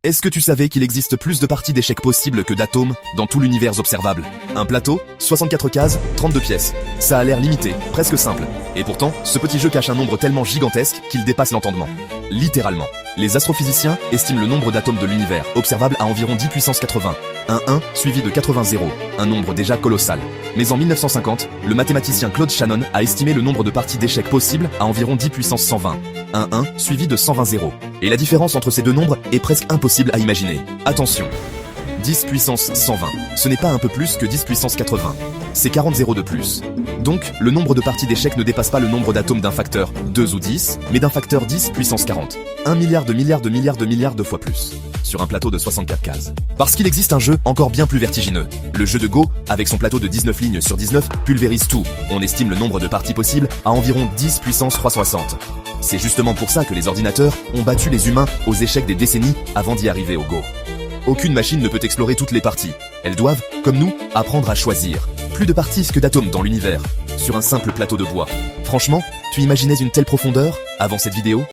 Est-ce que tu savais qu'il existe plus de parties d'échecs possibles que d'atomes dans tout l'univers observable? Un plateau, 64 cases, 32 pièces. Ça a l'air limité, presque simple. Et pourtant, ce petit jeu cache un nombre tellement gigantesque qu'il dépasse l'entendement. Littéralement. Les astrophysiciens estiment le nombre d'atomes de l'univers observable à environ 10 puissance 80. Un 1 suivi de 80 zéros, un nombre déjà colossal. Mais en 1950, le mathématicien Claude Shannon a estimé le nombre de parties d'échecs possibles à environ 10 puissance 120. Un 1 suivi de 120 zéros. Et la différence entre ces deux nombres est presque impossible à imaginer. Attention, 10 puissance 120, ce n'est pas un peu plus que 10 puissance 80. C'est 40 zéros de plus. Donc, le nombre de parties d'échecs ne dépasse pas le nombre d'atomes d'un facteur 2 ou 10, mais d'un facteur 10 puissance 40. 1 milliard de fois plus. Sur un plateau de 64 cases. Parce qu'il existe un jeu encore bien plus vertigineux. Le jeu de Go, avec son plateau de 19 lignes sur 19, pulvérise tout. On estime le nombre de parties possibles à environ 10 puissance 360. C'est justement pour ça que les ordinateurs ont battu les humains aux échecs des décennies avant d'y arriver au Go. Aucune machine ne peut explorer toutes les parties. Elles doivent, comme nous, apprendre à choisir. Plus de parties que d'atomes dans l'univers, sur un simple plateau de bois. Franchement, tu imaginais une telle profondeur avant cette vidéo ?